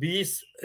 20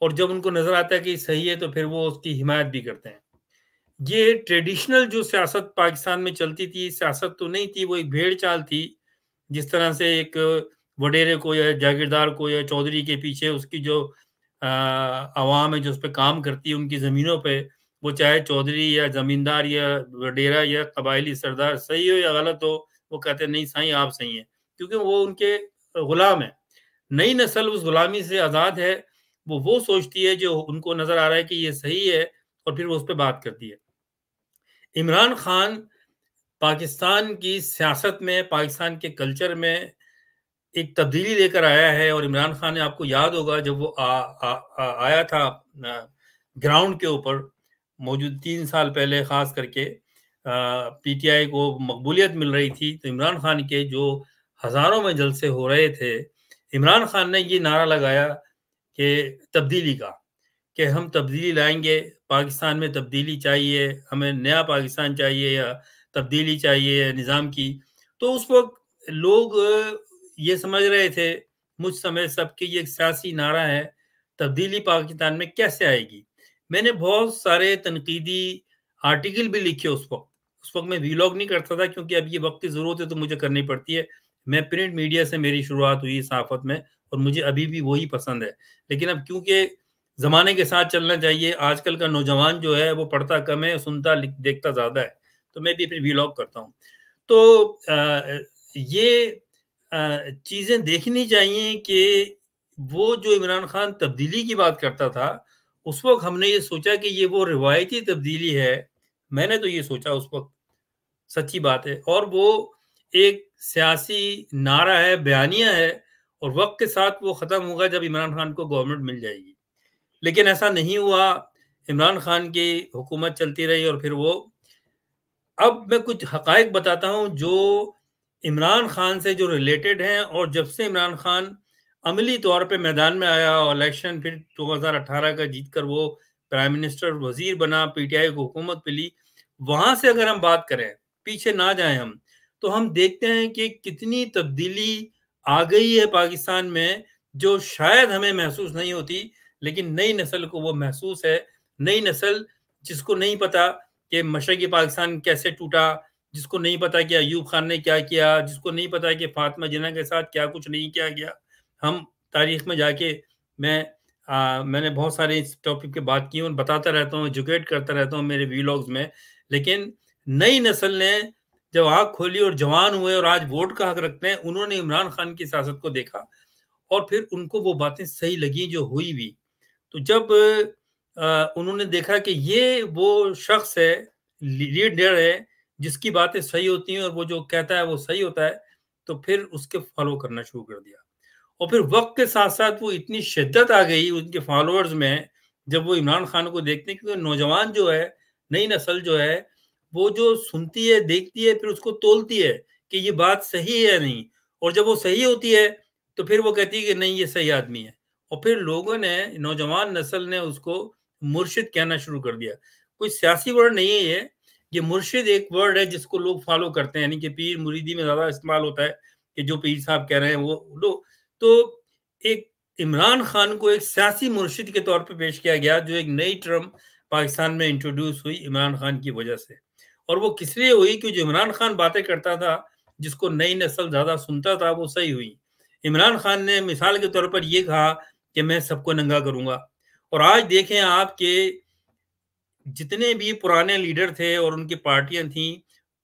اور جب ان کو نظر آتا ہے کہ صحیح ہے تو پھر وہ اس کی حمایت بھی کرتے ہیں. یہ ٹریڈیشنل جو سیاست پاکستان میں چلتی تھی، سیاست تو نہیں تھی، وہ ایک بھیڑ چال تھی. جس طرح سے ایک وڈیرے کو یا جاگیردار کو یا چودھری کے پیچھے اس کی جو عوام ہے جو اس پہ کام کرتی ہے ان کی زمینوں پہ، وہ چاہے چودھری یا زمیندار یا وڈیرا یا قبائلی سردار صحیح ہو یا غلط ہو، وہ کہتے ہیں نہیں صحیح آپ صحیح ہیں، کیونکہ وہ ان کے غلام ہیں. نئی نسل اس غلامی سے آزاد ہے، وہ سوچتی ہے جو ان کو نظر آ رہا ہے کہ یہ صحیح ہے اور پھر وہ اس پہ بات کرتی ہے. عمران خان پاکستان کی سیاست میں، پاکستان کے کلچر میں ایک تبدیلی لے کر آیا ہے. اور عمران خان نے، آپ کو یاد ہوگا جب وہ آیا تھا گراؤنڈ کے اوپر موجود 3 سال پہلے، خاص کر کے پی ٹی آئی کو مقبولیت مل رہی تھی، تو عمران خان کے جو ہزاروں میں جلسے ہو رہے تھے، عمران خان نے یہ نعرہ لگایا کہ تبدیلی کا، کہ ہم تبدیلی لائیں گے، پاکستان میں تبدیلی چاہیے، ہمیں نیا پاکستان چاہیے یا تبدیلی چاہیے نظام کی. تو اس وقت لوگ یہ سمجھ رہے تھے، مجھ سمیت سب کے، یہ ایک سیاسی نعرہ ہے، تبدیلی پاکستان میں کیسے آئے گی. میں نے بہت سارے تنقیدی آرٹیکل بھی لکھے اس وقت میں ویلاگ نہیں کرتا تھا، کیونکہ اب یہ وقت کی ضرورت ہے تو مجھے کرنی پڑتی ہے. میں پرنٹ میڈیا سے میری شروعات ہوئی صحافت میں، اور مجھے ابھی بھی وہی پسند ہے. لیکن اب کیونکہ زمانے کے ساتھ چلنا چاہیے، آج کل کا نوجوان جو ہے وہ پڑھتا کم ہے، سنتا دیکھتا زیادہ ہے، تو میں بھی پھر ویلاگ کرتا ہوں. تو یہ چیزیں دیکھنی چاہیے کہ وہ جو عمران خان تبدیلی کی بات کرتا تھا، اس وقت ہم نے یہ سوچا کہ یہ وہ روایتی تبدیلی ہے. میں نے تو یہ سوچا اس وقت، سچی بات ہے. اور وہ ایک سیاسی نعرہ ہے، بیانیہ ہے، اور وقت کے ساتھ وہ ختم ہوگا جب عمران خان کو گورنمنٹ مل جائے گی. لیکن ایسا نہیں ہوا. عمران خان کی حکومت چلتی رہی، اور پھر وہ، اب میں کچھ حقائق بتاتا ہوں جو عمران خان سے جو ریلیٹڈ ہیں. اور جب سے عمران خان عملی طور پہ میدان میں آیا اور الیکشن پھر 2018 کا جیت کر وہ پرائم منسٹر وزیر بنا، پی ٹی آئی کو حکومت پہ لی، وہاں سے اگر ہم بات کریں، پیچھے نہ جائیں ہم، تو ہم دیکھتے ہیں کہ کتنی تبدیلی آ گئی ہے پاکستان میں، جو شاید ہمیں محسوس نہیں ہوتی، لیکن نئی نسل کو وہ محسوس ہے. نئی نسل جس کو نہیں پتا کہ مشرقی پاکستان کیسے ٹوٹا، جس کو نہیں پتا کہ ایوب خان نے کیا کیا، جس کو نہیں پتا کہ فاطمہ جناح کے ساتھ کیا کچھ نہیں کیا گیا. ہم تاریخ میں جا کے، میں نے بہت سارے اس ٹاپک پہ بات کی ہوں، بتاتا رہتا ہوں، ایجوکیٹ کرتا رہتا ہوں میرے ویلاگز میں. لیکن نئی نسل نے جب آنکھ کھولی اور جوان ہوئے اور آج ووٹ کا حق رکھتے ہیں، انہوں نے عمران خان کی سیاست کو دیکھا، اور پھر ان کو وہ باتیں صحیح لگیں جو ہوئی بھی. تو جب انہوں نے دیکھا کہ یہ وہ شخص ہے، لیڈر ہے، جس کی باتیں صحیح ہوتی ہیں اور وہ جو کہتا ہے وہ صحیح ہوتا ہے، تو پھر اس کے فالو کرنا شروع کر دیا. اور پھر وقت کے ساتھ ساتھ وہ اتنی شدت آ گئی ان کے فالوورز میں، جب وہ عمران خان کو دیکھتے ہیں، کیونکہ نوجوان جو ہے، نئی نسل جو ہے، وہ جو سنتی ہے، دیکھتی ہے، پھر اس کو تولتی ہے کہ یہ بات صحیح ہے نہیں. اور جب وہ صحیح ہوتی ہے تو پھر وہ کہتی ہے کہ نہیں، یہ صحیح آدمی ہے. اور پھر لوگوں نے، نوجوان نسل نے اس کو مرشد کہنا شروع کر دیا. کوئی سیاسی ورڈ نہیں ہے یہ مرشد ایک ورڈ ہے جس کو لوگ فالو کرتے ہیں، یعنی کہ پیر مریدی میں زیادہ استعمال ہوتا ہے کہ جو پیر صاحب کہہ رہے ہیں وہ لوگ. تو ایک عمران خان کو ایک سیاسی مرشد کے طور پہ پیش کیا گیا، جو ایک نئی ٹرم پاکستان میں انٹروڈیوس ہوئی عمران خان کی وجہ سے. اور وہ کس لیے ہوئی؟ کہ جو عمران خان باتیں کرتا تھا، جس کو نئی نسل زیادہ سنتا تھا، وہ صحیح ہوئی. عمران خان نے مثال کے طور پر یہ کہا کہ میں سب کو ننگا کروں گا. اور آج دیکھیں آپ کے جتنے بھی پرانے لیڈر تھے اور ان کی پارٹیاں تھیں،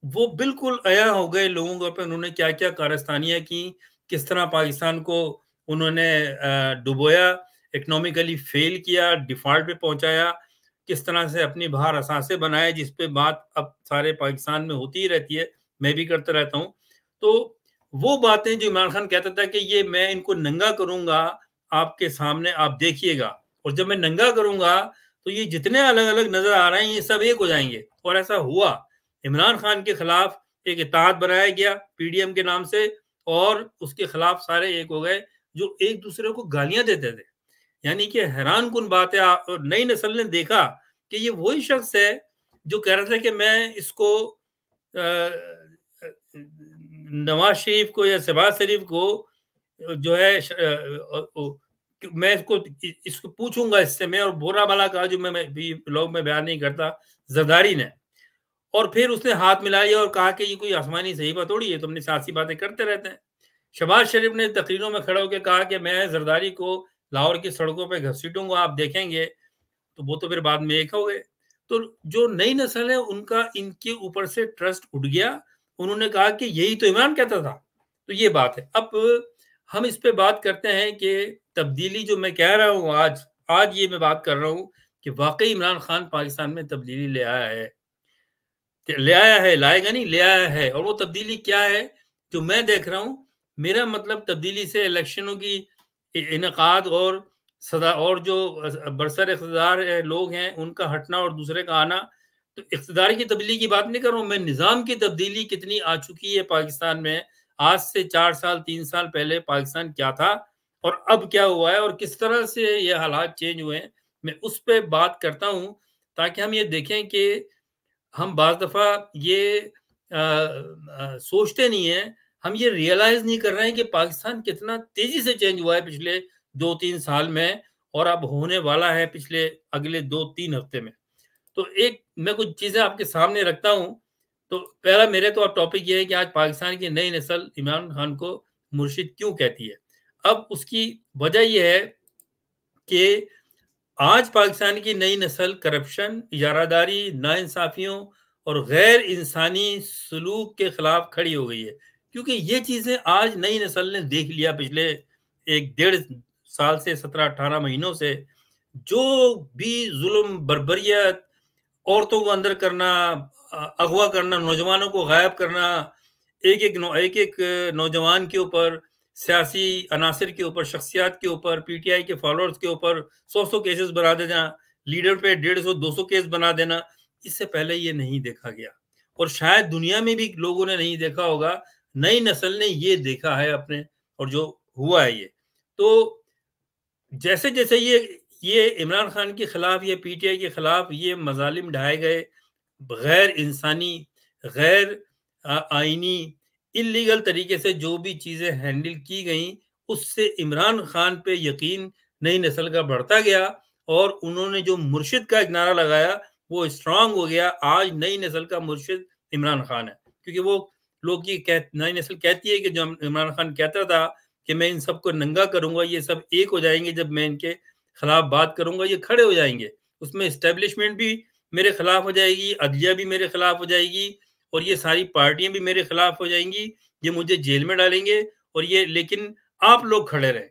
وہ بالکل عیا ہو گئے لوگوں کے اوپر. انہوں نے کیا کیا کارستانیاں کی، کس طرح پاکستان کو انہوں نے ڈبویا، اکنامکلی فیل کیا، ڈیفالٹ پہ پہنچایا، کس طرح سے اپنی باہر اثاثے بنائے، جس پہ بات اب سارے پاکستان میں ہوتی ہی رہتی ہے، میں بھی کرتا رہتا ہوں. تو وہ باتیں جو عمران خان کہتا تھا کہ یہ میں ان کو ننگا کروں گا آپ کے سامنے، آپ دیکھیے گا، اور جب میں ننگا کروں گا تو یہ جتنے الگ الگ نظر آ رہے ہیں یہ سب ایک ہو جائیں گے. اور ایسا ہوا. عمران خان کے خلاف ایک اتحاد بنایا گیا پی ڈی ایم کے نام سے، اور اس کے خلاف سارے ایک ہو گئے جو ایک دوسرے کو گالیاں دیتے تھے. یعنی کہ حیران کن بات ہے. اور نئی نسل نے دیکھا کہ یہ وہی شخص ہے جو کہہ رہا تھا کہ میں اس کو نواز شریف کو یا شہباز شریف کو جو ہے میں اس کو پوچھوں گا اس سے میں، اور برا بھلا کہا جو میں بھی لوگ میں بیان نہیں کرتا زرداری نے، اور پھر اس نے ہاتھ ملایا اور کہا کہ یہ کوئی آسمانی صحیفہ تھوڑی ہے، تم نے سیاسی باتیں کرتے رہتے ہیں۔ شہباز شریف نے تقریروں میں کھڑا ہو کے کہا کہ میں زرداری کو لاہور کی سڑکوں پہ گھسیٹوں گا، آپ دیکھیں گے، تو وہ تو پھر بعد میں ایک ہو گئے۔ تو جو نئی نسل ہے ان کا ان کے اوپر سے ٹرسٹ اٹھ گیا، انہوں نے کہا کہ یہی تو عمران کہتا تھا۔ تو یہ بات ہے۔ اب ہم اس پہ بات کرتے ہیں کہ تبدیلی جو میں کہہ رہا ہوں آج یہ میں بات کر رہا ہوں کہ واقعی عمران خان پاکستان میں تبدیلی لے آیا ہے، لائے گا نہیں، لے آیا ہے۔ اور وہ تبدیلی کیا ہے جو میں دیکھ رہا ہوں؟ میرا مطلب تبدیلی سے الیکشنوں کی انعقاد اور جو برسر اقتدار لوگ ہیں ان کا ہٹنا اور دوسرے کا آنا، تو اقتدار کی تبدیلی کی بات نہیں کر رہا ہوں میں، نظام کی تبدیلی کتنی آ چکی ہے پاکستان میں۔ آج سے 4 سال 3 سال پہلے پاکستان کیا تھا اور اب کیا ہوا ہے، اور کس طرح سے یہ حالات چینج ہوئے ہیں، میں اس پہ بات کرتا ہوں تاکہ ہم یہ دیکھیں کہ ہم بعض دفعہ یہ سوچتے نہیں ہیں، ہم یہ ریئلائز نہیں کر رہے ہیں کہ پاکستان کتنا تیزی سے چینج ہوا ہے پچھلے 2-3 سال میں، اور اب ہونے والا ہے پچھلے اگلے 2-3 ہفتے میں۔ تو میں کچھ چیزیں آپ کے سامنے رکھتا ہوں۔ تو پہلا میرے تو اب ٹاپک یہ ہے کہ آج پاکستان کی نئی نسل عمران خان کو مرشد کیوں کہتی ہے۔ اب اس کی وجہ یہ ہے کہ آج پاکستان کی نئی نسل کرپشن، اجارہ داری، ناانصافیوں اور غیر انسانی سلوک کے خلاف کھڑی ہو گئی ہے، کیونکہ یہ چیزیں آج نئی نسل نے دیکھ لیا پچھلے 1-1.5 سال سے 17-18 مہینوں سے، جو بھی ظلم، بربریت، عورتوں کو اندر کرنا، اغوا کرنا، نوجوانوں کو غائب کرنا، ایک نوجوان کے اوپر، سیاسی عناصر کے اوپر، شخصیات کے اوپر، پی ٹی آئی کے فالوورز کے اوپر 100 کیسز بنا دینا، لیڈر پہ 150-200 کیس بنا دینا، اس سے پہلے یہ نہیں دیکھا گیا، اور شاید دنیا میں بھی لوگوں نے نہیں دیکھا ہوگا۔ نئی نسل نے یہ دیکھا ہے اپنے، اور جو ہوا ہے یہ، تو جیسے جیسے یہ عمران خان کے خلاف، یہ پی ٹی آئی کے خلاف یہ مظالم ڈھائے گئے، غیر انسانی، غیر آئینی، انلیگل طریقے سے جو بھی چیزیں ہینڈل کی گئیں، اس سے عمران خان پہ یقین نئی نسل کا بڑھتا گیا، اور انہوں نے جو مرشد کا ایک نعرہ لگایا وہ اسٹرانگ ہو گیا۔ آج نئی نسل کا مرشد عمران خان ہے، کیونکہ وہ لوگ نئی نسل کہتی ہے کہ جو عمران خان کہتا تھا کہ میں ان سب کو ننگا کروں گا، یہ سب ایک ہو جائیں گے جب میں ان کے خلاف بات کروں گا، یہ کھڑے ہو جائیں گے، اس میں اسٹیبلشمنٹ بھی میرے خلاف ہو جائے گی، عدلیہ بھی میرے خلاف ہو جائے گی، اور یہ ساری پارٹیاں بھی میرے خلاف ہو جائیں گی، یہ مجھے جیل میں ڈالیں گے، اور لیکن آپ لوگ کھڑے رہیں،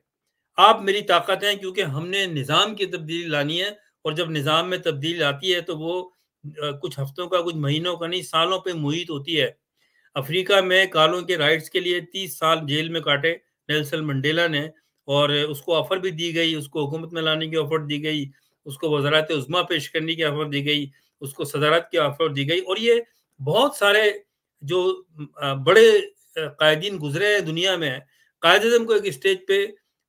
آپ میری طاقت ہیں، کیونکہ ہم نے نظام کی تبدیلی لانی ہے، اور جب نظام میں تبدیلی آتی ہے تو وہ کچھ ہفتوں کا، کچھ مہینوں کا نہیں، سالوں پہ محیط ہوتی ہے۔ افریقہ میں کالوں کے رائٹس کے لیے 30 سال جیل میں کاٹے نیلسن منڈیلا نے، اور اس کو آفر بھی دی گئی، اس کو حکومت میں لانے کی آفر دی گئی، اس کو وزارت عظمیٰ پیش کرنے کی آفر دی گئی، اس کو صدارت کی آفر دی گئی، اور یہ بہت سارے جو بڑے قائدین گزرے ہیں دنیا میں، قائد اعظم کو ایک اسٹیج پہ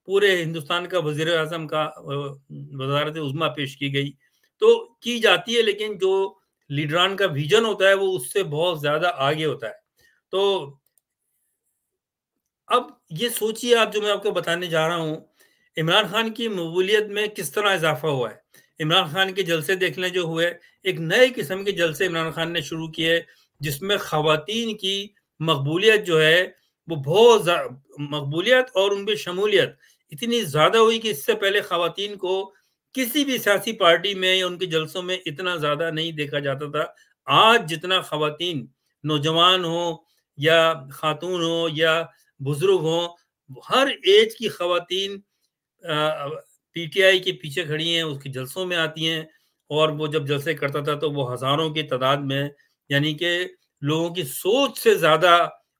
پورے ہندوستان کا وزیر اعظم کا وزارت عظمیٰ پیش کی گئی، تو کی جاتی ہے، لیکن جو لیڈران کا ویژن ہوتا ہے وہ اس سے بہت زیادہ آگے ہوتا ہے۔ تو اب یہ سوچیے آپ، جو میں آپ کو بتانے جا رہا ہوں، عمران خان کی مقبولیت میں کس طرح اضافہ ہوا ہے۔ عمران خان کے جلسے دیکھ لیں جو ہوئے، ایک نئے قسم کے جلسے عمران خان نے شروع کیے، جس میں خواتین کی مقبولیت جو ہے وہ بہت مقبولیت اور ان پہ شمولیت اتنی زیادہ ہوئی کہ اس سے پہلے خواتین کو کسی بھی سیاسی پارٹی میں یا ان کے جلسوں میں اتنا زیادہ نہیں دیکھا جاتا تھا۔ آج جتنا خواتین، نوجوان ہوں یا خاتون ہوں یا بزرگ ہوں، ہر ایج کی خواتین پی ٹی آئی کے پیچھے کھڑی ہیں، اس کے جلسوں میں آتی ہیں، اور وہ جب جلسے کرتا تھا تو وہ ہزاروں کی تعداد میں، یعنی کہ لوگوں کی سوچ سے زیادہ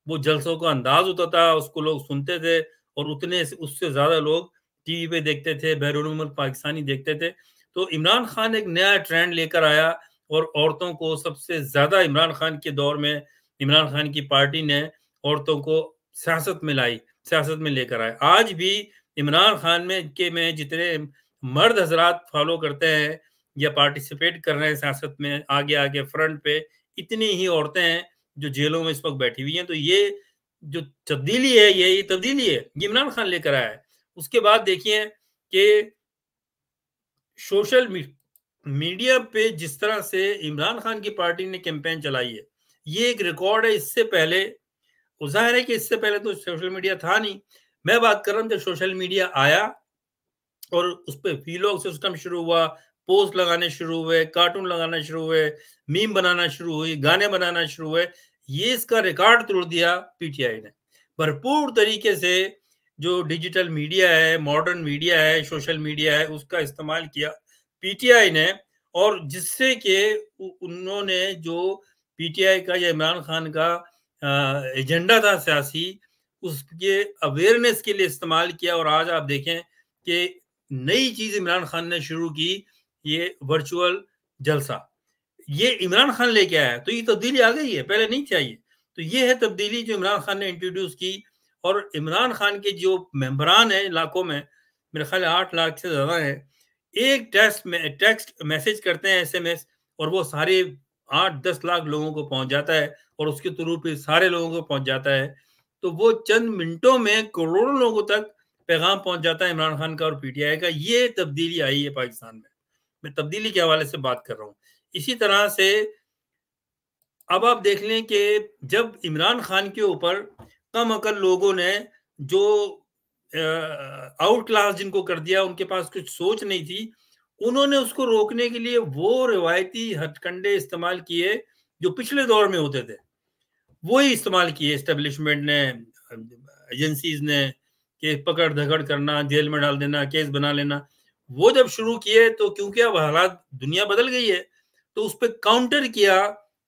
وہ جلسوں کا انداز ہوتا تھا، اس کو لوگ سنتے تھے، اور اس سے زیادہ لوگ ٹی وی پہ دیکھتے تھے، بیرون ملک پاکستانی دیکھتے تھے۔ تو عمران خان ایک نیا ٹرینڈ لے کر آیا، اور عورتوں کو سب سے زیادہ عمران خان کے دور میں عمران خان کی پارٹی نے عورتوں کو سیاست میں لائی، سیاست میں لے کر آئے۔ آج بھی عمران خان میں جتنے مرد حضرات فالو کرتے ہیں یا پارٹیسپیٹ کر رہے ہیں سیاست میں، آگے آگے فرنٹ پہ، اتنی ہی عورتیں ہیں جو جیلوں میں اس وقت بیٹھی ہوئی ہیں۔ تو یہ جو تبدیلی ہے، یہ تبدیلی ہے، یہ عمران خان لے کر آیا ہے۔ اس کے بعد دیکھیے کہ سوشل میڈیا پہ جس طرح سے عمران خان کی پارٹی نے کیمپین چلائی ہے، یہ ایک ریکارڈ ہے۔ اس سے پہلے ظاہر ہے کہ اس سے پہلے تو سوشل میڈیا تھا نہیں۔ میں بات کر رہا ہوں جب سوشل میڈیا آیا اور اس پہ ویلاگ سسٹم شروع ہوا، پوسٹ لگانے شروع ہوئے، کارٹون لگانا شروع ہوئے، میم بنانا شروع ہوئی، گانے بنانا شروع ہوئے، یہ اس کا ریکارڈ توڑ دیا پی ٹی آئی نے۔ بھرپور طریقے سے جو ڈیجیٹل میڈیا ہے، ماڈرن میڈیا ہے، سوشل میڈیا ہے، اس کا استعمال کیا پی ٹی آئی نے، اور جس سے کہ انہوں نے جو پی ٹی آئی کا یا عمران خان کا ایجنڈا تھا سیاسی، اس کے اویئرنیس کے لیے استعمال کیا۔ اور آج آپ دیکھیں کہ نئی چیز عمران خان نے شروع کی، یہ ورچوئل جلسہ، یہ عمران خان لے کے آیا، تو یہ تبدیلی آ گئی ہے، پہلے نہیں چاہیے۔ تو یہ ہے تبدیلی جو عمران خان نے انٹروڈیوس کی، اور عمران خان کے جو ممبران ہیں علاقوں میں، میرے خیال 8 لاکھ سے زیادہ ہیں، ایک ٹیکسٹ میسج کرتے ہیں، SMS، اور وہ سارے 8-10 لاکھ لوگوں کو پہنچ جاتا ہے، اور اس کے تھرو پہ سارے لوگوں کو پہنچ جاتا ہے۔ تو وہ چند منٹوں میں کروڑوں لوگوں تک پیغام پہنچ جاتا ہے عمران خان کا اور پی ٹی آئی کا۔ یہ تبدیلی آئی ہے پاکستان میں تبدیلی کے حوالے سے بات کر رہا ہوں۔ اسی طرح سے اب آپ دیکھ لیں کہ جب عمران خان کے اوپر کم عقل لوگوں نے جو آؤٹ کلاس جن کو کر دیا، ان کے پاس کچھ سوچ نہیں تھی، انہوں نے اس کو روکنے کے لیے وہ روایتی ہتھ کنڈے استعمال کیے جو پچھلے دور میں ہوتے تھے، وہی استعمال کیے اسٹیبلشمنٹ نے، ایجنسیز نے، کہ پکڑ دھکڑ کرنا، جیل میں ڈال دینا، کیس بنا لینا۔ وہ جب شروع کیے تو کیونکہ اب حالات دنیا بدل گئی ہے، تو اس پہ کاؤنٹر کیا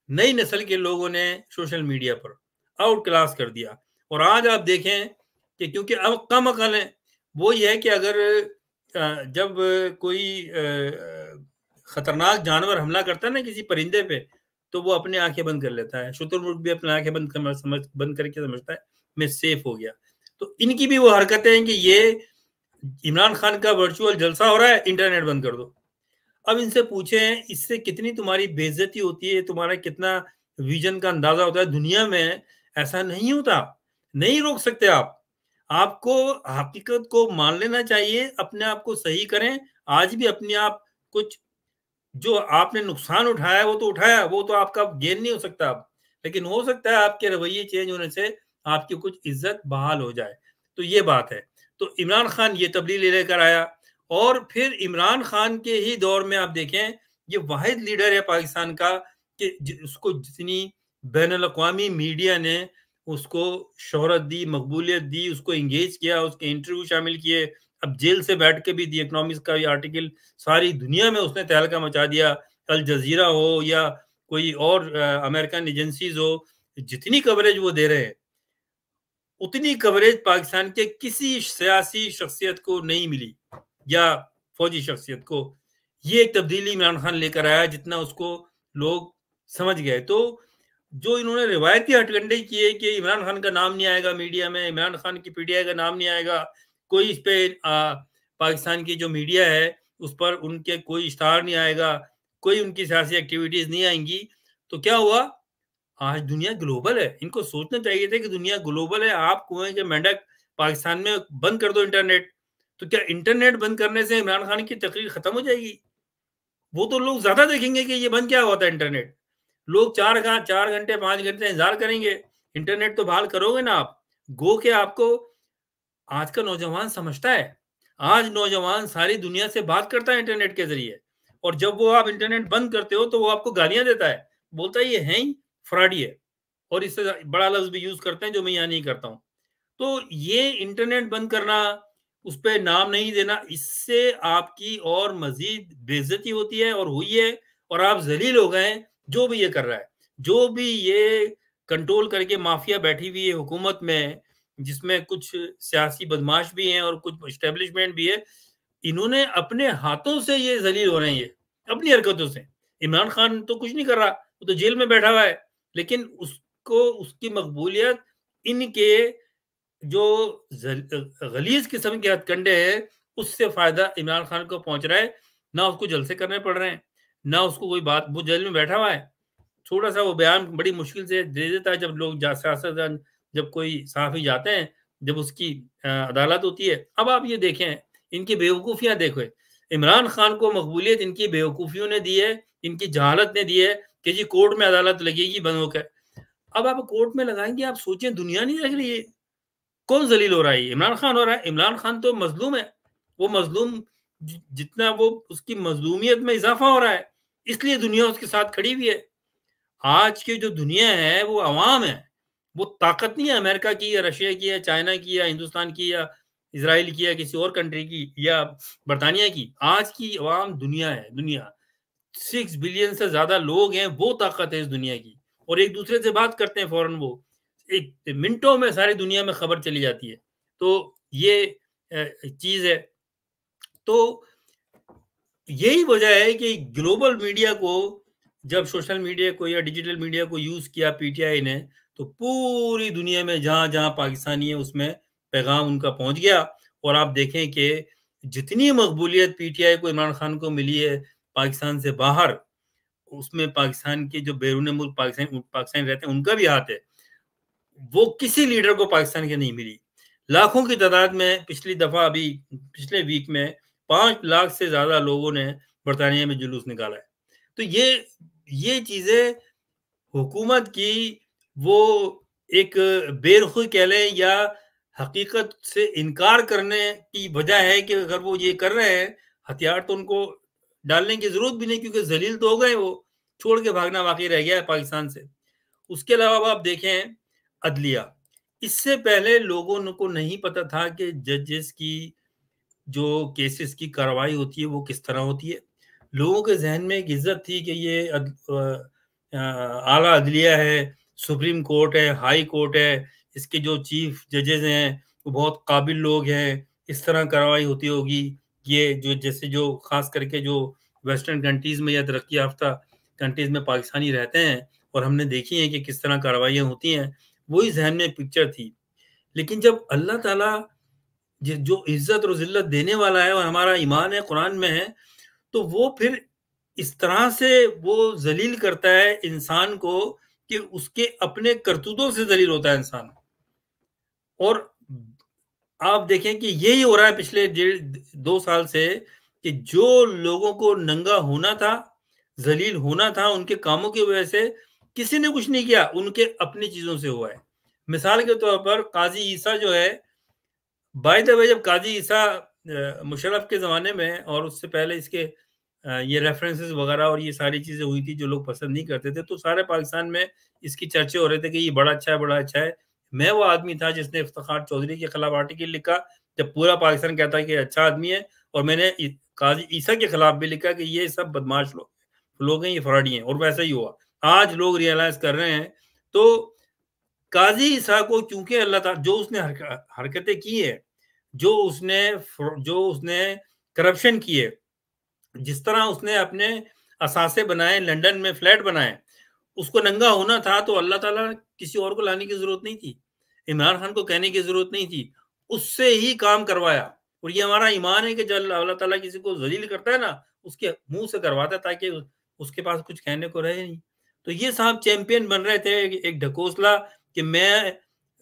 نئی نسل کے لوگوں نے سوشل میڈیا پر، آؤٹ کلاس کر دیا۔ اور آج آپ دیکھیں کہ کیونکہ اب کم عقل ہیں، وہ یہ ہے کہ اگر جب کوئی خطرناک جانور حملہ کرتا ہے نا کسی پرندے پہ، تو وہ اپنے آنکھیں بند کر لیتا ہے۔ شتر مرغ بھی اپنے آنکھیں بند کر کے سمجھتا ہے میں سیف ہو گیا۔ تو ان کی بھی وہ حرکتیں ہیں کہ یہ عمران خان کا ورچوئل جلسہ ہو رہا ہے، انٹرنیٹ بند کر دو۔ اب ان سے پوچھیں اس سے کتنی تمہاری بے عزتی ہوتی ہے، تمہارا کتنا ویژن کا اندازہ ہوتا ہے۔ دنیا میں ایسا نہیں ہوتا، نہیں روک سکتے آپ کو حقیقت کو مان لینا چاہیے، اپنے آپ کو صحیح کریں۔ آج بھی اپنے آپ کچھ جو آپ نے نقصان اٹھایا وہ تو اٹھایا، وہ تو آپ کا گین نہیں ہو سکتا اب، لیکن ہو سکتا ہے آپ کے رویے چینج ہونے سے آپ کی کچھ عزت بحال ہو جائے۔ تو یہ بات ہے۔ تو عمران خان یہ تبدیلی لے کر آیا، اور پھر عمران خان کے ہی دور میں آپ دیکھیں یہ واحد لیڈر ہے پاکستان کا کہ اس کو جتنی بین الاقوامی میڈیا نے اس کو شہرت دی، مقبولیت دی، اس کو انگیج کیا، اس کے انٹرویو شامل کیے۔ اب جیل سے بیٹھ کے بھی دی اکنامکس کا یہ آرٹیکل ساری دنیا میں اس نے تہلکہ مچا دیا، الجزیرہ ہو یا کوئی اور امریکن ایجنسیز ہو، جتنی کوریج وہ دے رہے ہیں اتنی کوریج پاکستان کے کسی سیاسی شخصیت کو نہیں ملی یا فوجی شخصیت کو۔ یہ ایک تبدیلی عمران خان لے کر آیا جتنا اس کو لوگ سمجھ گئے۔ تو جو انہوں نے روایتی ہٹ کنڈے کیے کہ عمران خان کا نام نہیں آئے گا میڈیا میں، عمران خان کی پی ٹی آئی کا نام نہیں آئے گا، کوئی اس پہ پاکستان کی جو میڈیا ہے اس پر ان کے کوئی اشتہار نہیں آئے گا، کوئی ان کی سیاسی ایکٹیویٹیز نہیں آئیں گی، تو کیا ہوا؟ آج دنیا گلوبل ہے۔ ان کو سوچنا چاہیے تھا کہ دنیا گلوبل ہے، آپ کنویں کے مینڈک پاکستان میں بند کر دو انٹرنیٹ، تو کیا انٹرنیٹ بند کرنے سے عمران خان کی تقریر ختم ہو جائے گی؟ وہ تو لوگ زیادہ دیکھیں گے کہ یہ بند کیا ہوتا ہے انٹرنیٹ، لوگ 4 گھنٹے 5 گھنٹے انتظار کریں گے۔ انٹرنیٹ تو بحال کرو گے نا آپ، گو کہ آپ کو آج کا نوجوان سمجھتا ہے، آج نوجوان ساری دنیا سے بات کرتا ہے انٹرنیٹ کے ذریعے، اور جب وہ آپ انٹرنیٹ بند کرتے ہو تو وہ آپ کو گالیاں دیتا ہے، بولتا ہے یہ ہے ہی فراڈی ہے، اور اس سے بڑا لفظ بھی یوز کرتے ہیں جو میں یہاں نہیں کرتا ہوں۔ تو یہ انٹرنیٹ بند کرنا، اس پہ نام نہیں دینا، اس سے آپ کی اور مزید بے عزتی ہوتی ہے اور ہوئی ہے، اور آپ ذلیل ہو گئے ہیں۔ جو بھی یہ کر رہا ہے، جو بھی یہ کنٹرول کر کے مافیا بیٹھی ہوئی ہے حکومت میں، جس میں کچھ سیاسی بدماش بھی ہیں اور کچھ اسٹیبلشمنٹ بھی ہے، انہوں نے اپنے ہاتھوں سے یہ ذلیل ہو رہے ہیں، یہ اپنی حرکتوں سے۔ عمران خان تو کچھ نہیں کر رہا، وہ تو جیل میں بیٹھا ہوا ہے، لیکن اس کی مقبولیت ان کے جو غلیظ قسم کے ہتھ کنڈے ہیں اس سے فائدہ عمران خان کو پہنچ رہا ہے۔ نہ اس کو جلسے کرنے پڑ رہے ہیں، نہ اس کو کوئی بات، وہ جیل میں بیٹھا ہوا ہے، تھوڑا سا وہ بیان بڑی مشکل سے دے دیتا ہے جب لوگ سیاستدان، جب کوئی صحافی جاتے ہیں، جب اس کی عدالت ہوتی ہے۔ اب آپ یہ دیکھیں ان کی بیوقوفیاں دیکھو. عمران خان کو مقبولیت ان کی بیوقوفیوں نے دی ہے, ان کی جہالت نے دی ہے کہ جی کورٹ میں عدالت لگے گی بند ہو کر. اب آپ کورٹ میں لگائیں گے, آپ سوچیں دنیا نہیں دیکھ رہی ہے کون ذلیل ہو رہا ہے؟ عمران خان ہو رہا ہے. عمران خان تو مظلوم ہے, وہ مظلوم جتنا وہ اس کی مظلومیت میں اضافہ ہو رہا ہے, اس لیے دنیا اس کے ساتھ کھڑی ہوئی ہے. آج کی جو دنیا ہے وہ عوام ہے, وہ طاقت نہیں ہے امریکہ کی یا رشیا کی یا چائنا کی یا ہندوستان کی یا اسرائیل کی یا کسی اور کنٹری کی یا برطانیہ کی. آج کی عوام دنیا ہے. دنیا 6 بلین سے زیادہ لوگ ہیں, وہ طاقت ہے اس دنیا کی, اور ایک دوسرے سے بات کرتے ہیں فوراً, وہ ایک منٹوں میں ساری دنیا میں خبر چلی جاتی ہے. تو یہ چیز ہے. تو یہی وجہ ہے کہ گلوبل میڈیا کو, جب سوشل میڈیا کو یا ڈیجیٹل میڈیا کو یوز کیا پی ٹی آئی نے, تو پوری دنیا میں جہاں جہاں پاکستانی ہے اس میں پیغام ان کا پہنچ گیا. اور آپ دیکھیں کہ جتنی مقبولیت پی ٹی آئی کو عمران خان کو ملی ہے پاکستان سے باہر, اس میں پاکستان کے جو بیرون ملک پاکستانی رہتے ہیں ان کا بھی ہاتھ ہے. وہ کسی لیڈر کو پاکستان کے نہیں ملی. لاکھوں کی تعداد میں پچھلی دفعہ ابھی پچھلے ویک میں 5 لاکھ سے زیادہ لوگوں نے برطانیہ میں جلوس نکالا ہے. تو یہ چیزیں حکومت کی وہ ایک بے رخی کہہ لیں یا حقیقت سے انکار کرنے کی وجہ ہے کہ اگر وہ یہ کر رہے ہیں, ہتھیار تو ان کو ڈالنے کی ضرورت بھی نہیں, کیونکہ ذلیل تو ہو گئے, وہ چھوڑ کے بھاگنا باقی رہ گیا ہے پاکستان سے. اس کے علاوہ آپ دیکھیں عدلیہ, اس سے پہلے لوگوں کو نہیں پتا تھا کہ ججز کی جو کیسز کی کارروائی ہوتی ہے وہ کس طرح ہوتی ہے. لوگوں کے ذہن میں ایک عزت تھی کہ یہ اعلیٰ عدلیہ ہے, سپریم کورٹ ہے, ہائی کورٹ ہے, اس کے جو چیف ججز ہیں وہ بہت قابل لوگ ہیں, اس طرح کارروائی ہوتی ہوگی. یہ جو جیسے جو خاص کر کے جو ویسٹرن کنٹریز میں یا ترقی یافتہ کنٹریز میں پاکستانی رہتے ہیں, اور ہم نے دیکھی ہیں کہ کس طرح کارروائیاں ہوتی ہیں, وہی ذہن میں پکچر تھی. لیکن جب اللہ تعالیٰ جو عزت اور ذلت دینے والا ہے اور ہمارا ایمان ہے قرآن میں ہے, تو وہ پھر اس طرح سے وہ ذلیل کرتا ہے انسان کو کہ اس کے اپنے کرتوتوں سے ذلیل ہوتا ہے انسان. اور آپ دیکھیں کہ یہی ہو رہا ہے پچھلے 2 سال سے, کہ جو لوگوں کو ننگا ہونا تھا, ذلیل ہونا تھا, ان کے کاموں کی وجہ سے کسی نے کچھ نہیں کیا, ان کے اپنی چیزوں سے ہوا ہے. مثال کے طور پر قاضی عیسیٰ جو ہے, بائی دا وے جب قاضی عیسیٰ مشرف کے زمانے میں اور اس سے پہلے اس کے یہ ریفرنسز وغیرہ اور یہ ساری چیزیں ہوئی تھی جو لوگ پسند نہیں کرتے تھے, تو سارے پاکستان میں اس کی چرچے ہو رہے تھے کہ یہ بڑا اچھا ہے, بڑا اچھا ہے. میں وہ آدمی تھا جس نے افتخار چودھری کے خلاف آرٹیکل لکھا جب پورا پاکستان کہتا ہے کہ اچھا آدمی ہے, اور میں نے قاضی عیسیٰ کے خلاف بھی لکھا کہ یہ سب بدماش لوگ ہیں, یہ فراڈی ہیں, اور ویسا ہی ہوا. آج لوگ ریئلائز کر رہے ہیں. تو قاضی عیسیٰ کو کیونکہ اللہ تعالیٰ جو اس نے حرکتیں کی ہے, جو اس نے کرپشن کی ہے, جس طرح اس نے اپنے اثاثے بنائے, لنڈن میں فلیٹ بنائے, اس کو ننگا ہونا تھا تو اللہ تعالیٰ کسی اور کو لانے کی ضرورت نہیں تھی, عمران خان کو کہنے کی ضرورت نہیں تھی, اس سے ہی کام کروایا. اور یہ ہمارا ایمان ہے کہ جب اللہ تعالیٰ کسی کو ذلیل کرتا ہے نا, اس کے منہ سے کرواتا ہے تاکہ اس کے پاس کچھ کہنے کو رہے نہیں. تو یہ صاحب چیمپئن بن رہے تھے, ایک ڈھکوسلا کہ میں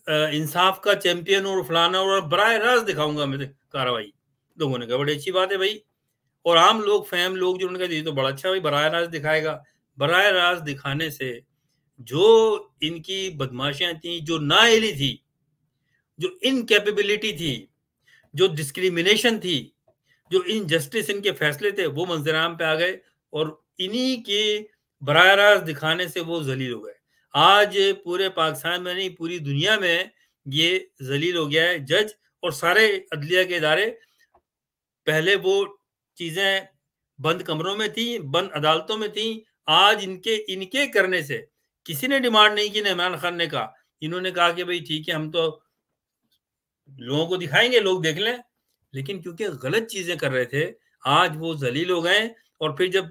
انصاف کا چیمپئن اور فلانا, اور براہ راست دکھاؤں گا میں کارروائی. لوگوں نے کہا بڑی اچھی بات ہے بھائی, اور عام لوگ فہم لوگ جو انہوں نے کہا یہ تو بڑا اچھا بھائی براہ راست دکھائے گا. براہ راست دکھانے سے جو ان کی بدماشیاں تھیں, جو نااہلی تھی, جو انکیپیبلٹی تھی, جو ڈسکریمنیشن تھی, جو انجسٹس ان کے فیصلے تھے, وہ منظر عام پہ آ گئے, اور انہی کے براہ راست دکھانے سے وہ ذلیل ہو گئے. آج پورے پاکستان میں نہیں پوری دنیا میں یہ ذلیل ہو گیا ہے. جج اور سارے عدلیہ کے ادارے, پہلے وہ چیزیں بند کمروں میں تھیں, بند عدالتوں میں تھیں, آج ان کے کرنے سے کسی نے ڈیمانڈ نہیں کی. عمران خان نے کہا, انہوں نے کہا کہ بھئی ٹھیک ہے ہم تو لوگوں کو دکھائیں گے, لوگ دیکھ لیں, لیکن کیونکہ غلط چیزیں کر رہے تھے آج وہ ذلیل ہو گئے. اور پھر جب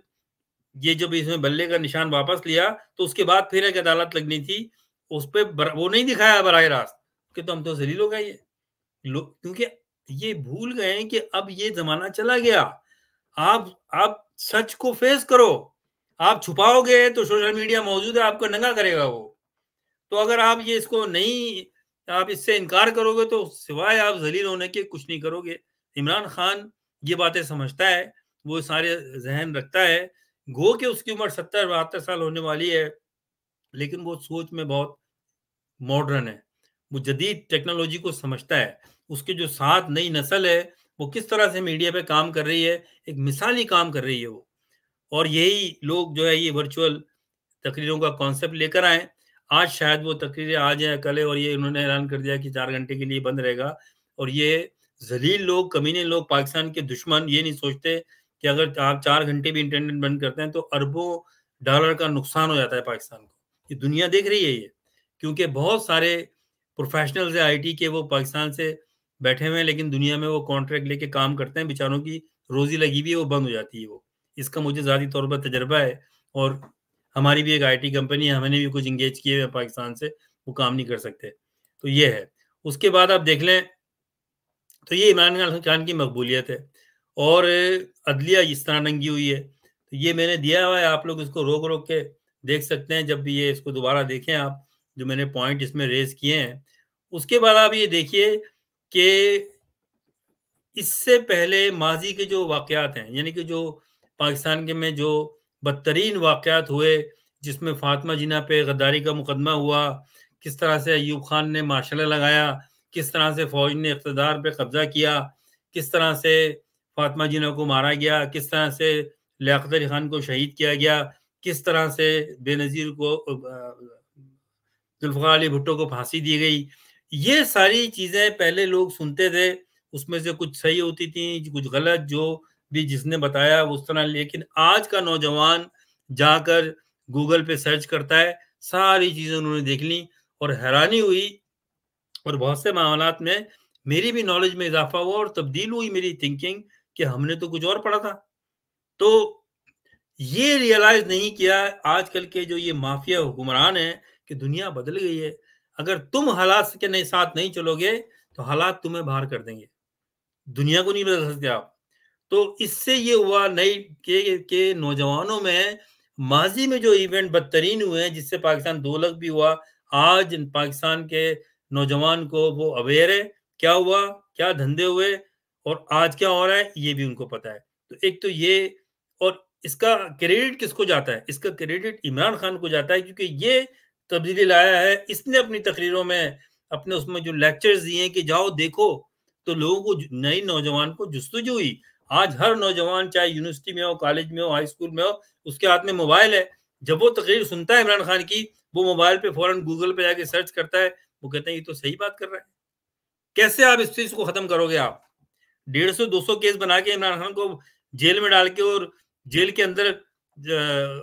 اس میں بلے کا نشان واپس لیا تو اس کے بعد پھر ایک عدالت لگنی تھی, اس پہ وہ نہیں دکھایا براہ راست کہ تو ہم تو ذلیل ہو گئے. یہ کیونکہ یہ بھول گئے کہ اب یہ زمانہ چلا گیا. آپ سچ کو فیس کرو, آپ چھپاؤ گے تو سوشل میڈیا موجود ہے, آپ کو ننگا کرے گا وہ. تو اگر آپ اس کو نہیں, آپ اس سے انکار کرو گے تو سوائے آپ ذلیل ہونے کے کچھ نہیں کرو گے. عمران خان یہ باتیں سمجھتا ہے, وہ سارے ذہن رکھتا ہے, گو کہ اس کی عمر 70-72 سال ہونے والی ہے, لیکن وہ سوچ میں بہت ماڈرن ہے, وہ جدید ٹیکنالوجی کو سمجھتا ہے. اس کے جو ساتھ نئی نسل ہے وہ کس طرح سے میڈیا پہ کام کر رہی ہے, ایک مثالی کام کر رہی ہے وہ. اور یہی لوگ جو ہے یہ ورچوئل تقریروں کا کانسیپٹ لے کر آئیں. آج شاید وہ تقریریں آ جائیں کل, اور یہ انہوں نے اعلان کر دیا کہ 4 گھنٹے کے لیے بند رہے گا. اور یہ ذلیل لوگ, کمینے لوگ, پاکستان کے دشمن یہ نہیں سوچتے کہ اگر آپ 4 گھنٹے بھی انٹرنیٹ بند کرتے ہیں تو اربوں ڈالر کا نقصان ہو جاتا ہے پاکستان کو. یہ دنیا دیکھ رہی ہے یہ, کیونکہ بہت سارے پروفیشنلز آئی ٹی کے وہ پاکستان سے بیٹھے ہوئے ہیں, لیکن دنیا میں وہ کانٹریکٹ لے کے کام کرتے ہیں, بیچاروں کی روزی لگی ہوئی ہے, وہ بند ہو جاتی ہے وہ. اس کا مجھے ذاتی طور پر تجربہ ہے, اور ہماری بھی ایک آئی ٹی کمپنی ہے, ہم نے بھی کچھ انگیج کیے ہوئے پاکستان سے, وہ کام نہیں کر سکتے. تو یہ ہے. اس کے بعد آپ دیکھ لیں تو یہ عمران خان کی مقبولیت ہے, اور عدلیہ اس طرح ننگی ہوئی ہے. تو یہ میں نے دیا ہوا ہے, آپ لوگ اس کو روک روک کے دیکھ سکتے ہیں جب بھی یہ اس کو دوبارہ دیکھیں آپ, جو میں نے پوائنٹ اس میں ریز کیے ہیں. اس کے بعد آپ یہ دیکھیے کہ اس سے پہلے ماضی کے جو واقعات ہیں, یعنی کہ جو پاکستان کے میں جو بدترین واقعات ہوئے, جس میں فاطمہ جناح پہ غداری کا مقدمہ ہوا, کس طرح سے ایوب خان نے مارشل لگایا, کس طرح سے فوج نے اقتدار پہ قبضہ کیا, کس طرح سے فاطمہ جناح کو مارا گیا, کس طرح سے لیاقت علی خان کو شہید کیا گیا, کس طرح سے بے نظیر کو ذوالفقار علی بھٹو کو پھانسی دی گئی. یہ ساری چیزیں پہلے لوگ سنتے تھے, اس میں سے کچھ صحیح ہوتی تھیں, کچھ غلط, جو بھی جس نے بتایا اس طرح. لیکن آج کا نوجوان جا کر گوگل پہ سرچ کرتا ہے, ساری چیزیں انہوں نے دیکھ لی, اور حیرانی ہوئی, اور بہت سے معاملات میں میری بھی نالج میں اضافہ ہوا, اور تبدیل ہوئی میری تھنکنگ کہ ہم نے تو کچھ اور پڑھا تھا. تو یہ ریئلائز نہیں کیا آج کل کے جو یہ مافیا حکمران ہیں کہ دنیا بدل گئی ہے. اگر تم حالات کے ساتھ نہیں چلو گے تو حالات تمہیں باہر کر دیں گے, دنیا کو نہیں بدل سکتے آپ. تو اس سے یہ ہوا نہیں کہ نوجوانوں میں ماضی میں جو ایونٹ بدترین ہوئے ہیں, جس سے پاکستان 2 لگ بھی ہوا, آج پاکستان کے نوجوان کو وہ اویئر ہے کیا ہوا, کیا دھندے ہوئے, اور آج کیا ہو رہا ہے یہ بھی ان کو پتا ہے. تو ایک تو یہ, اور اس کا کریڈٹ کس کو جاتا ہے؟ اس کا کریڈٹ عمران خان کو جاتا ہے, کیونکہ یہ تبدیلی لایا ہے. اس نے اپنی تقریروں میں, اپنے اس میں جو لیکچرز دیے ہیں کہ جاؤ دیکھو, تو لوگوں کو, نئی نوجوان کو جستجو ہوئی. آج ہر نوجوان چاہے یونیورسٹی میں ہو, کالج میں ہو, ہائی اسکول میں ہو, اس کے ہاتھ میں موبائل ہے. جب وہ تقریر سنتا ہے عمران خان کی, وہ موبائل پہ فوراً گوگل پہ جا کے سرچ کرتا ہے, وہ کہتے ہیں یہ تو صحیح بات کر رہا ہے. کیسے آپ اس چیز کو ختم کرو گے؟ آپ 150-200 کیس بنا کے عمران خان کو جیل میں ڈال کے, اور جیل کے اندر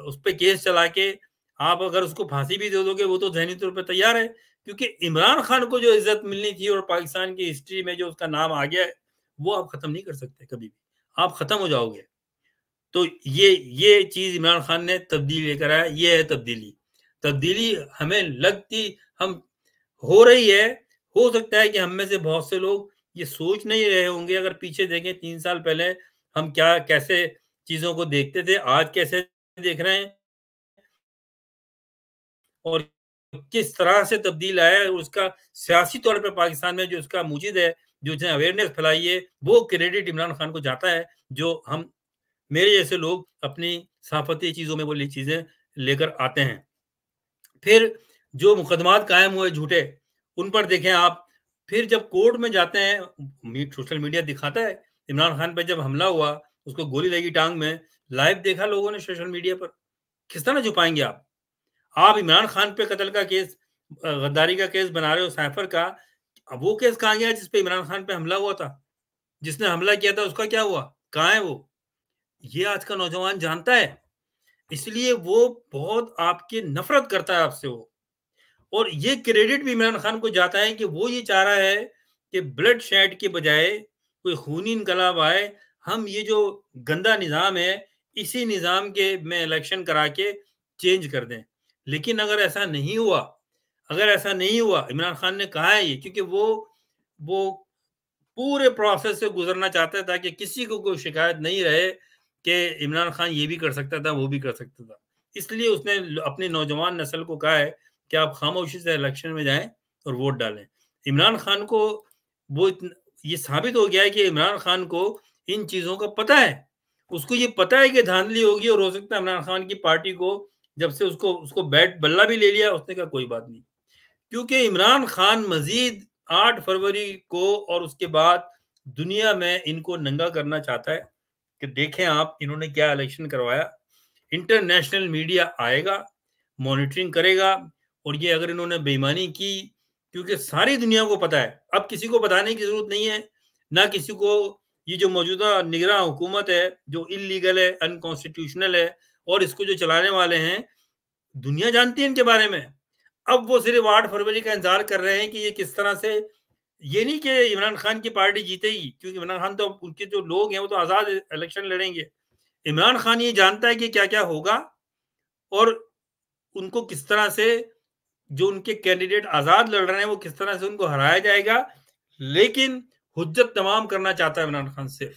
اس پہ کیس چلا کے آپ اگر اس کو پھانسی بھی دے دو گے, وہ تو ذہنی طور پہ تیار ہے, کیونکہ عمران خان کو جو عزت ملنی تھی اور پاکستان کی ہسٹری میں جو اس کا نام آ گیا ہے, وہ آپ ختم نہیں کر سکتے کبھی بھی, آپ ختم ہو جاؤ گے. تو یہ چیز عمران خان نے تبدیلی لے کر آیا. یہ ہے تبدیلی ہمیں لگتی ہم ہو رہی ہے. ہو سکتا ہے کہ ہم میں سے بہت سے لوگ یہ سوچ نہیں رہے ہوں گے. اگر پیچھے دیکھیں 3 سال پہلے ہم کیسے چیزوں کو دیکھتے تھے, آج کیسے دیکھ رہے ہیں, اور کس طرح سے تبدیل آیا ہے. اس کا سیاسی طور پہ پاکستان میں جو اس کا موجود ہے, جو اس نے اویئرنیس پھیلائی ہے, وہ کریڈٹ عمران خان کو جاتا ہے, جو ہم میرے جیسے لوگ اپنی صحافتی چیزوں میں وہ چیزیں لے کر آتے ہیں. پھر جو مقدمات قائم ہوئے جھوٹے, ان پر دیکھیں آپ. پھر جب کورٹ میں جاتے ہیں, سوشل میڈیا دکھاتا ہے عمران خان پہ جب حملہ ہوا, اس کو گولی لگی ٹانگ میں, لائیو دیکھا لوگوں نے سوشل میڈیا پر. کس طرح چھپائیں گے آپ عمران خان پہ قتل کا کیس, غداری کا کیس بنا رہے ہو, سائفر کا. اب وہ کیس کہاں گیا جس پہ عمران خان پہ حملہ ہوا تھا؟ جس نے حملہ کیا تھا اس کا کیا ہوا, کہاں ہے وہ؟ یہ آج کا نوجوان جانتا ہے, اس لیے وہ بہت آپ کی نفرت کرتا ہے آپ سے وہ. اور یہ کریڈٹ بھی عمران خان کو جاتا ہے کہ وہ یہ چاہ رہا ہے کہ بلڈ شیڈ کے بجائے کوئی خونی انقلاب آئے. ہم یہ جو گندا نظام ہے, اسی نظام کے میں الیکشن کرا کے چینج کر دیں. لیکن اگر ایسا نہیں ہوا, عمران خان نے کہا ہے یہ, کیونکہ وہ پورے پروسیس سے گزرنا چاہتا ہے تاکہ کسی کو کوئی شکایت نہیں رہے کہ عمران خان یہ بھی کر سکتا تھا, وہ بھی کر سکتا تھا. اس لیے اس نے اپنی نوجوان نسل کو کہا ہے کہ آپ خاموشی سے الیکشن میں جائیں اور ووٹ ڈالیں. عمران خان کو وہ یہ ثابت ہو گیا ہے کہ عمران خان کو ان چیزوں کا پتہ ہے، اس کو یہ پتہ ہے کہ دھاندلی ہوگی، اور ہو سکتا ہے عمران خان کی پارٹی کو جب سے اس کو بیٹ بلہ بھی لے لیا، اس نے کہا کوئی بات نہیں، کیونکہ عمران خان مزید 8 فروری کو اور اس کے بعد دنیا میں ان کو ننگا کرنا چاہتا ہے کہ دیکھیں آپ انہوں نے کیا الیکشن کروایا، انٹرنیشنل میڈیا آئے گا، مانیٹرنگ کرے گا، اور یہ اگر انہوں نے بے ایمانی کی، کیونکہ ساری دنیا کو پتا ہے، اب کسی کو بتانے کی ضرورت نہیں ہے، نہ کسی کو، یہ جو موجودہ نگراں حکومت ہے جو انلیگل ہے، انکانسٹیٹیوشنل ہے، اور اس کو جو چلانے والے ہیں دنیا جانتی ہے ان کے بارے میں، اب وہ صرف 8 فروری کا انتظار کر رہے ہیں کہ یہ کس طرح سے، یہ نہیں کہ عمران خان کی پارٹی جیتے گی، کیونکہ عمران خان تو ان کے جو لوگ ہیں وہ تو آزاد الیکشن لڑیں گے، عمران خان یہ جانتا ہے کہ کیا کیا ہوگا، اور ان کو کس طرح سے جو ان کے کینڈیڈیٹ آزاد لڑ رہے ہیں وہ کس طرح سے ان کو ہرایا جائے گا، لیکن حجت تمام کرنا چاہتا ہے عمران خان صرف،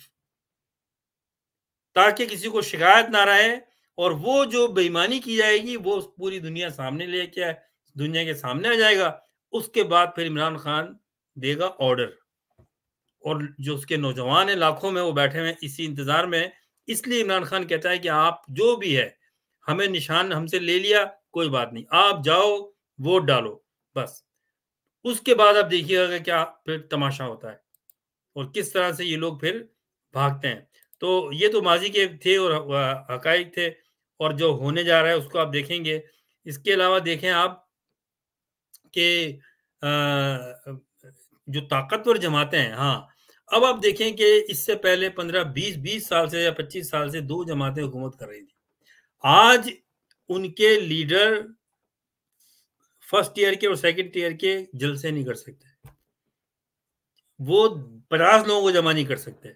تاکہ کسی کو شکایت نہ رہے، اور وہ جو بے ایمانی کی جائے گی وہ پوری دنیا سامنے لے کے دنیا کے سامنے آ جائے گا، اس کے بعد پھر عمران خان دے گا آرڈر، اور جو اس کے نوجوان ہیں لاکھوں میں وہ بیٹھے ہوئے اسی انتظار میں، اس لیے عمران خان کہتا ہے کہ آپ جو بھی ہے ہمیں نشان ہم سے لے لیا کوئی بات نہیں، آپ جاؤ ووٹ ڈالو بس، اس کے بعد آپ دیکھیے گا کہ کیا پھر تماشا ہوتا ہے اور کس طرح سے یہ لوگ پھر بھاگتے ہیں۔ تو یہ تو ماضی کے تھے اور حقائق تھے، اور جو ہونے جا رہا ہے اس کو آپ دیکھیں گے۔ اس کے علاوہ دیکھیں آپ کہ جو طاقتور جماعتیں ہیں، ہاں اب آپ دیکھیں کہ اس سے پہلے 15-20 سال سے یا 25 سال سے 2 جماعتیں حکومت کر رہی تھی، آج ان کے لیڈر فرسٹ ایئر کے اور سیکنڈ ایئر کے جلسے نہیں کر سکتے، وہ 50 لوگوں کو جمع نہیں کر سکتے۔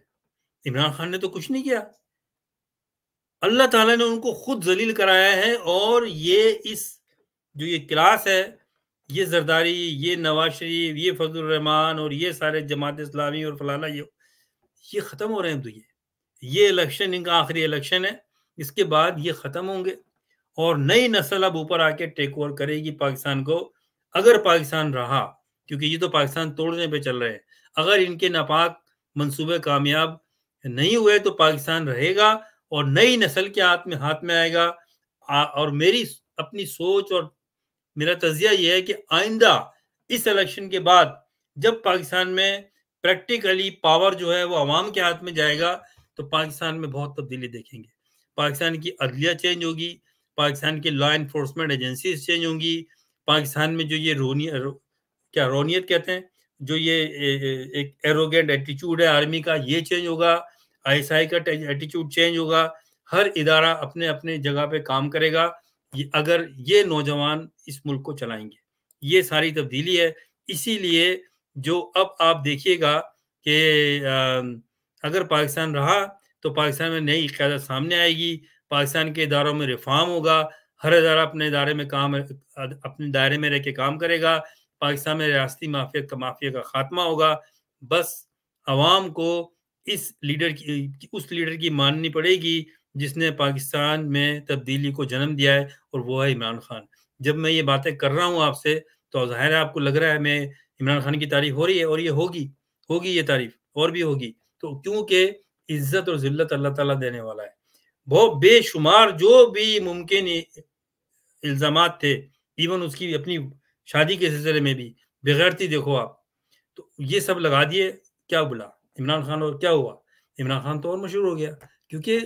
عمران خان نے تو کچھ نہیں کیا، اللہ تعالیٰ نے ان کو خود ذلیل کرایا ہے، اور یہ جو یہ کلاس ہے، یہ زرداری، یہ نواز شریف، یہ فضل الرحمان اور یہ سارے جماعت اسلامی اور فلانا، یہ ختم ہو رہے ہیں۔ تو یہ الیکشن ان کا آخری الیکشن ہے، اس کے بعد یہ ختم ہوں گے، اور نئی نسل اب اوپر آ کے ٹیک اوور کرے گی پاکستان کو، اگر پاکستان رہا، کیونکہ یہ تو پاکستان توڑنے پہ چل رہے ہیں، اگر ان کے ناپاک منصوبے کامیاب نہیں ہوئے تو پاکستان رہے گا، اور نئی نسل کے ہاتھ میں آئے گا۔ اور میری اپنی سوچ اور میرا تجزیہ یہ ہے کہ آئندہ اس الیکشن کے بعد جب پاکستان میں پریکٹیکلی پاور جو ہے وہ عوام کے ہاتھ میں جائے گا، تو پاکستان میں بہت تبدیلی دیکھیں گے۔ پاکستان کی عدلیہ چینج ہوگی، پاکستان کی لا انفورسمنٹ ایجنسیز چینج ہوں گی، پاکستان میں جو یہ رونیت کہتے ہیں، جو یہ ایک ایروگینٹ ایٹیچیوڈ ہے آرمی کا، یہ چینج ہوگا، ISI کا ایٹیچیوڈ چینج ہوگا، ہر ادارہ اپنے اپنے جگہ پہ کام کرے گا اگر یہ نوجوان اس ملک کو چلائیں گے۔ یہ ساری تبدیلی ہے، اسی لیے جو اب آپ دیکھیے گا کہ اگر پاکستان رہا تو پاکستان میں نئی قیادت سامنے آئے گی، پاکستان کے اداروں میں ریفارم ہوگا، ہر ادارہ اپنے دائرے میں رہ کے کام کرے گا، پاکستان میں ریاستی مافیا کا خاتمہ ہوگا۔ بس عوام کو اس لیڈر کی ماننی پڑے گی جس نے پاکستان میں تبدیلی کو جنم دیا ہے، اور وہ ہے عمران خان۔ جب میں یہ باتیں کر رہا ہوں آپ سے تو ظاہر ہے آپ کو لگ رہا ہے میں عمران خان کی تعریف ہو رہی ہے، اور یہ ہوگی یہ تعریف اور بھی ہوگی، تو کیونکہ عزت اور ذلت اللہ تعالیٰ دینے والا ہے۔ بہت بے شمار جو بھی ممکن الزامات تھے، ایون اس کی اپنی شادی کے سلسلے میں بھی بغیرتی دیکھو آپ، تو یہ سب لگا دیے، کیا بلا عمران خان، اور کیا ہوا؟ عمران خان تو اور مشہور ہو گیا، کیونکہ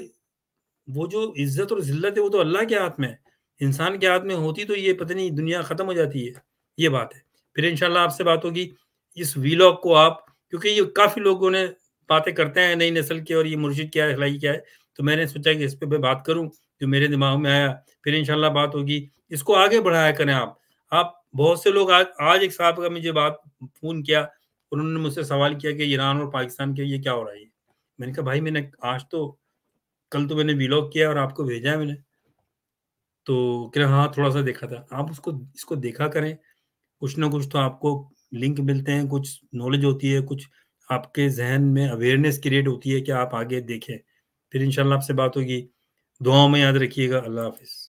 وہ جو عزت اور ذلت ہے وہ تو اللہ کے ہاتھ میں ہے، انسان کے ہاتھ میں ہوتی تو یہ پتہ نہیں دنیا ختم ہو جاتی ہے۔ یہ بات ہے، پھر انشاءاللہ آپ سے بات ہوگی۔ اس ویلاگ کو آپ، کیونکہ یہ کافی لوگوں نے باتیں کرتے ہیں نئی نسل کے، اور یہ مرشد کیا ہے، اخلاقی کیا ہے، تو میں نے سوچا کہ اس پہ بات کروں، جو میرے دماغ میں آیا، پھر انشاءاللہ بات ہوگی۔ اس کو آگے بڑھایا کریں آپ بہت سے لوگ، آج ایک صاحب کا مجھے فون کیا، انہوں نے مجھ سے سوال کیا کہ ایران اور پاکستان کے یہ کیا ہو رہا ہے؟ میں نے کہا بھائی میں نے کل تو میں نے ویلاگ کیا اور آپ کو بھیجا ہے میں نے، تو کہ ہاں تھوڑا سا دیکھا تھا۔ آپ اس کو دیکھا کریں، کچھ نہ کچھ تو آپ کو لنک ملتے ہیں، کچھ نالج ہوتی ہے، کچھ آپ کے ذہن میں اویئرنیس کریٹ ہوتی ہے کہ آپ آگے دیکھیں۔ پھر انشاءاللہ آپ سے بات ہوگی، دعاؤں میں یاد رکھیے گا۔ اللہ حافظ۔